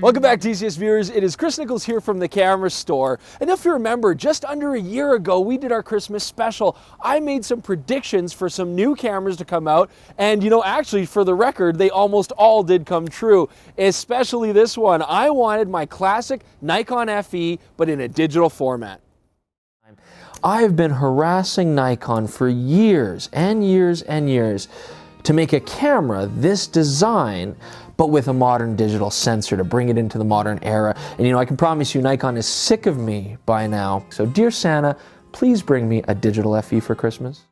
Welcome back, DCS viewers. It is Chris Niccolls here from the camera store. And if you remember, just under a year ago, we did our Christmas special. I made some predictions for some new cameras to come out. And actually, for the record, they almost all did come true, especially this one. I wanted my classic Nikon FE, but in a digital format. I've been harassing Nikon for years and years and years to make a camera this design, but with a modern digital sensor to bring it into the modern era. And I can promise you Nikon is sick of me by now. So dear Santa, please bring me a digital FE for Christmas.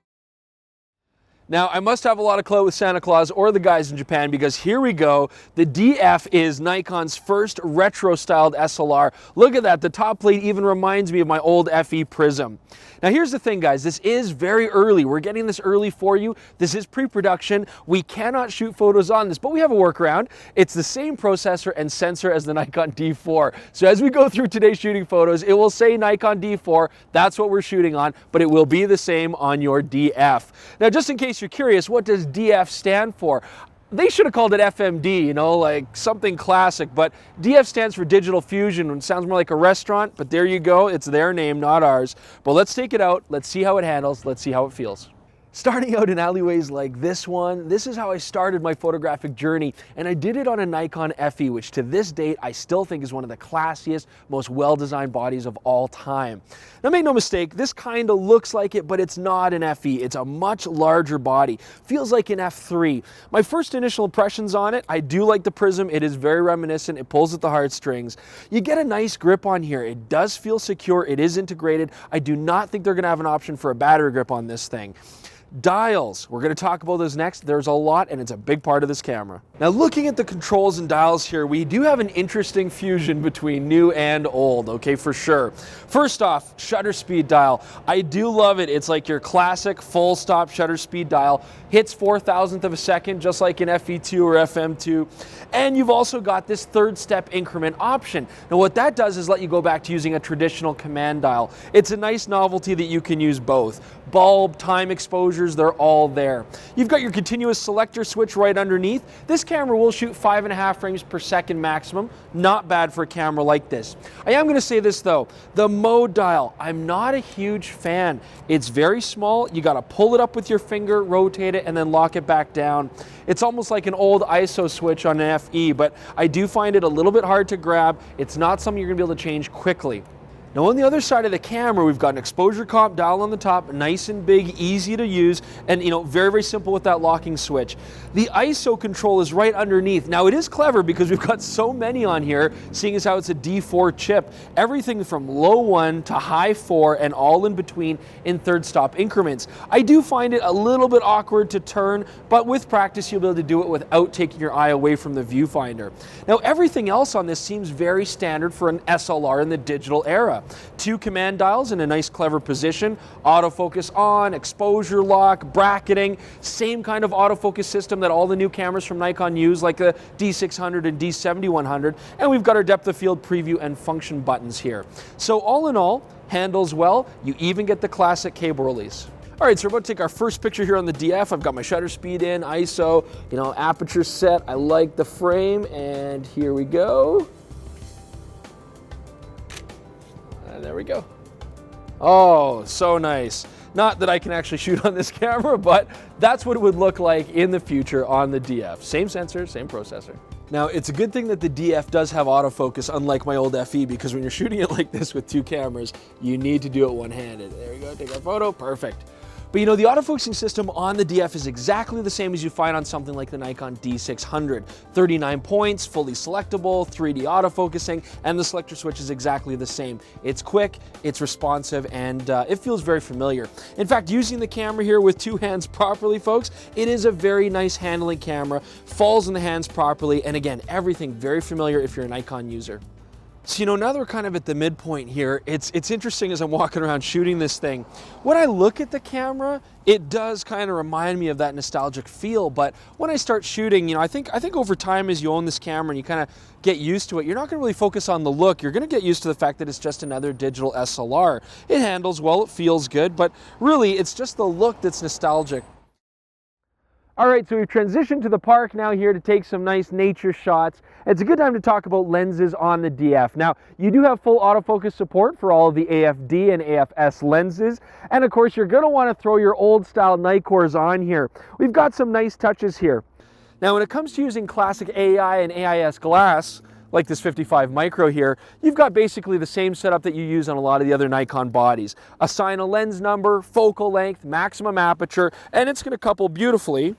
Now, I must have a lot of clout with Santa Claus or the guys in Japan, because here we go. The DF is Nikon's first retro-styled SLR. Look at that. The top plate even reminds me of my old FE Prism. Now, here's the thing, guys. This is very early. We're getting this early for you. This is pre-production. We cannot shoot photos on this, but we have a workaround. It's the same processor and sensor as the Nikon D4. So as we go through today's shooting photos, it will say Nikon D4. That's what we're shooting on, but it will be the same on your DF. Now, just in case you're curious, what does DF stand for? They should have called it FMD, like something classic, but DF stands for Digital Fusion. It sounds more like a restaurant, but there you go. It's their name, not ours. But let's take it out. Let's see how it handles. Let's see how it feels. Starting out in alleyways like this one, this is how I started my photographic journey, and I did it on a Nikon FE, which to this date I still think is one of the classiest, most well-designed bodies of all time. Now, make no mistake, this kind of looks like it, but it's not an FE. It's a much larger body. Feels like an F3. My first initial impressions on it, I do like the Prism. It is very reminiscent. It pulls at the heartstrings. You get a nice grip on here. It does feel secure. It is integrated. I do not think they're going to have an option for a battery grip on this thing. Dials, we're going to talk about those next. There's a lot, and it's a big part of this camera. Now, looking at the controls and dials here, we do have an interesting fusion between new and old, okay, for sure. First off, shutter speed dial. I do love it. It's like your classic full stop shutter speed dial. Hits 4,000th of a second, just like an FE2 or FM2. And you've also got this third step increment option. Now, what that does is let you go back to using a traditional command dial. It's a nice novelty that you can use both. Bulb, time exposure, they're all there. You've got your continuous selector switch right underneath. This camera will shoot 5.5 frames per second maximum. Not bad for a camera like this. I am going to say this though, the mode dial, I'm not a huge fan. It's very small. You got to pull it up with your finger, rotate it, and then lock it back down. It's almost like an old ISO switch on an FE, but I do find it a little bit hard to grab. It's not something you're going to be able to change quickly. Now, on the other side of the camera, we've got an exposure comp dial on the top, nice and big, easy to use, and very, very simple with that locking switch. The ISO control is right underneath. Now, it is clever because we've got so many on here, seeing as how it's a D4 chip. Everything from low 1 to high 4 and all in between in third stop increments. I do find it a little bit awkward to turn, but with practice, you'll be able to do it without taking your eye away from the viewfinder. Now, everything else on this seems very standard for an SLR in the digital era. 2 command dials in a nice clever position, autofocus on, exposure lock, bracketing, same kind of autofocus system that all the new cameras from Nikon use, like the D600 and D7100, and we've got our depth of field preview and function buttons here. So all in all, handles well. You even get the classic cable release. All right, so we're about to take our first picture here on the DF. I've got my shutter speed in, ISO, aperture set. I like the frame, and here we go. And there we go. Oh, so nice. Not that I can actually shoot on this camera, but that's what it would look like in the future on the DF. Same sensor, same processor. Now, it's a good thing that the DF does have autofocus, unlike my old FE, because when you're shooting it like this with 2 cameras, you need to do it one-handed. There we go, take our photo, perfect. But the autofocusing system on the DF is exactly the same as you find on something like the Nikon D600. 39 points, fully selectable, 3D autofocusing, and the selector switch is exactly the same. It's quick, it's responsive, and it feels very familiar. In fact, using the camera here with 2 hands properly, folks, it is a very nice handling camera, falls in the hands properly, and again, everything very familiar if you're a Nikon user. So now that we're kind of at the midpoint here, it's interesting as I'm walking around shooting this thing. When I look at the camera, it does kind of remind me of that nostalgic feel, but when I start shooting, I think over time as you own this camera and you kind of get used to it, you're not going to really focus on the look. You're going to get used to the fact that it's just another digital SLR. It handles well, it feels good, but really it's just the look that's nostalgic. All right, so we've transitioned to the park now here to take some nice nature shots. It's a good time to talk about lenses on the DF. Now, you do have full autofocus support for all of the AFD and AFS lenses. And of course, you're gonna wanna throw your old style Niccolls on here. We've got some nice touches here. Now, when it comes to using classic AI and AIS glass, like this 55 micro here, you've got basically the same setup that you use on a lot of the other Nikon bodies. Assign a lens number, focal length, maximum aperture, and it's gonna couple beautifully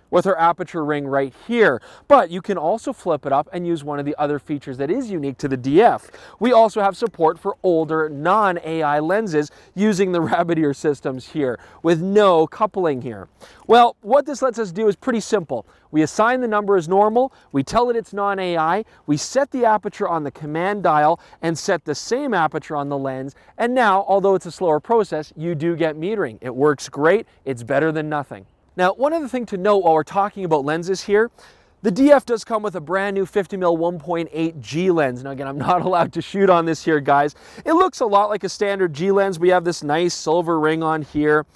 with our aperture ring right here. But you can also flip it up and use one of the other features that is unique to the DF. We also have support for older non-AI lenses using the rabbit ear systems here with no coupling here. Well, what this lets us do is pretty simple. We assign the number as normal, we tell it it's non-AI, we set the aperture on the command dial and set the same aperture on the lens, and now, although it's a slower process, you do get metering. It works great, it's better than nothing. Now, one other thing to note while we're talking about lenses here, the DF does come with a brand new 50mm 1.8 G lens. Now again, I'm not allowed to shoot on this here, guys. It looks a lot like a standard G lens. We have this nice silver ring on here.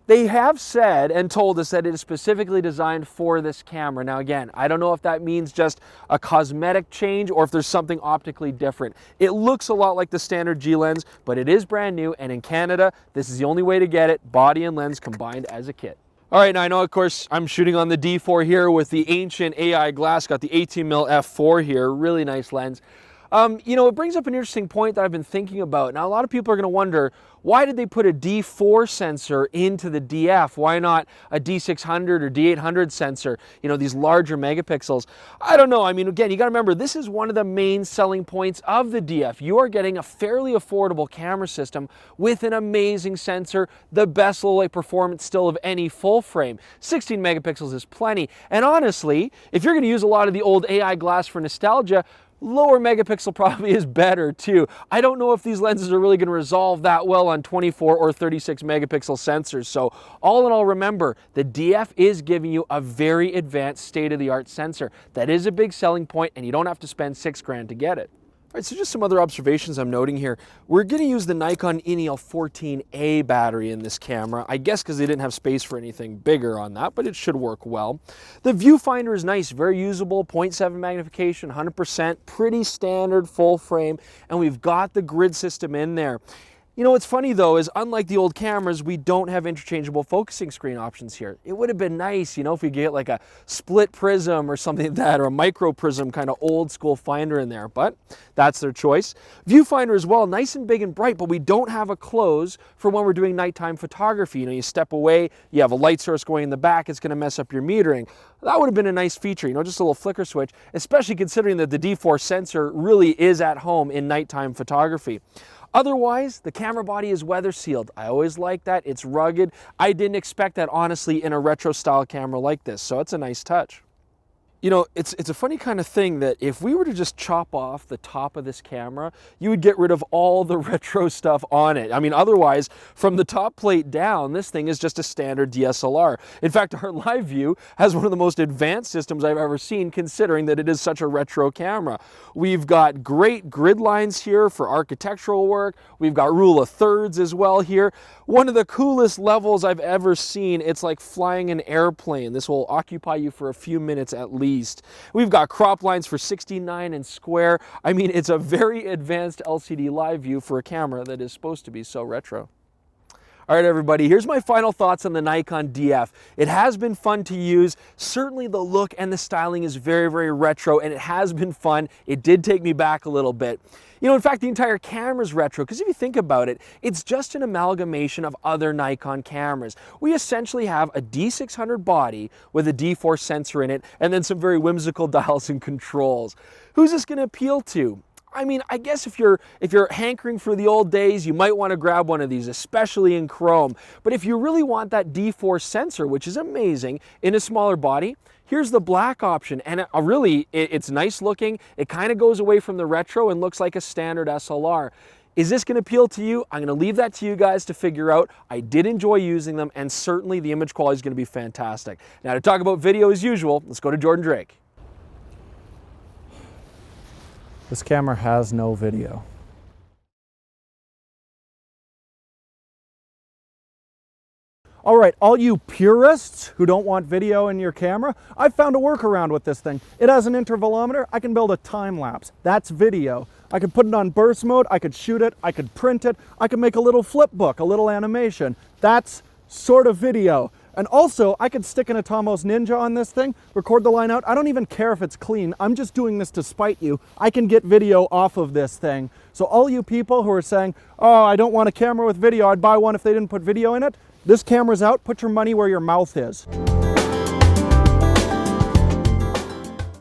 They have said and told us that it is specifically designed for this camera. Now again, I don't know if that means just a cosmetic change or if there's something optically different. It looks a lot like the standard G lens, but it is brand new, and in Canada, this is the only way to get it, body and lens combined as a kit. All right, now I know, of course, I'm shooting on the D4 here with the ancient AI glass, got the 18mm f4 here, really nice lens. You know, it brings up an interesting point that I've been thinking about. Now, a lot of people are gonna wonder, why did they put a D4 sensor into the DF? Why not a D600 or D800 sensor? You know, these larger megapixels. I don't know. I mean, again, you gotta remember, this is one of the main selling points of the DF. You are getting a fairly affordable camera system with an amazing sensor, the best low light performance still of any full frame. 16 megapixels is plenty. And honestly, if you're gonna use a lot of the old AI glass for nostalgia, lower megapixel probably is better too. I don't know if these lenses are really going to resolve that well on 24 or 36 megapixel sensors. So all in all, remember, the DF is giving you a very advanced state-of-the-art sensor. That is a big selling point, and you don't have to spend $6 grand to get it. All right, so just some other observations I'm noting here. We're going to use the Nikon NEL 14A battery in this camera, I guess because they didn't have space for anything bigger on that, but it should work well. The viewfinder is nice, very usable, 0.7 magnification, 100%, pretty standard full frame, and we've got the grid system in there. You know, what's funny though is unlike the old cameras, we don't have interchangeable focusing screen options here. It would have been nice, you know, if we get like a split prism or something like that, or a micro prism kind of old school finder in there, but that's their choice. Viewfinder as well, nice and big and bright, but we don't have a close for when we're doing nighttime photography. You know, you step away, you have a light source going in the back, it's gonna mess up your metering. That would have been a nice feature, you know, just a little flicker switch, especially considering that the D4 sensor really is at home in nighttime photography. Otherwise, the camera body is weather sealed. I always like that. It's rugged. I didn't expect that, honestly, in a retro style camera like this, so it's a nice touch. You know, it's a funny kind of thing that if we were to just chop off the top of this camera, you would get rid of all the retro stuff on it. I mean, otherwise, from the top plate down, this thing is just a standard DSLR. In fact, our live view has one of the most advanced systems I've ever seen, considering that it is such a retro camera. We've got great grid lines here for architectural work. We've got rule of thirds as well here. One of the coolest levels I've ever seen. It's like flying an airplane. This will occupy you for a few minutes at least. We've got crop lines for 69 and square. I mean, it's a very advanced LCD live view for a camera that is supposed to be so retro. All right, everybody, here's my final thoughts on the Nikon DF. It has been fun to use. Certainly the look and the styling is very, very retro, and it has been fun. It did take me back a little bit. You know, in fact, the entire camera's retro, because if you think about it, it's just an amalgamation of other Nikon cameras. We essentially have a D600 body with a D4 sensor in it, and then some very whimsical dials and controls. Who's this going to appeal to? I mean, I guess if you're hankering for the old days, you might want to grab one of these, especially in chrome. But if you really want that D4 sensor, which is amazing, in a smaller body, here's the black option. And it's nice looking. It kind of goes away from the retro and looks like a standard SLR. Is this going to appeal to you? I'm going to leave that to you guys to figure out. I did enjoy using them, and certainly the image quality is going to be fantastic. Now, to talk about video as usual, let's go to Jordan Drake. This camera has no video. All right, all you purists who don't want video in your camera, I found a workaround with this thing. It has an intervalometer. I can build a time lapse. That's video. I could put it on burst mode. I could shoot it. I could print it. I could make a little flip book, a little animation. That's sort of video. And also, I could stick an Atomos Ninja on this thing, record the line out. I don't even care if it's clean. I'm just doing this to spite you. I can get video off of this thing. So all you people who are saying, oh, I don't want a camera with video, I'd buy one if they didn't put video in it, this camera's out, put your money where your mouth is.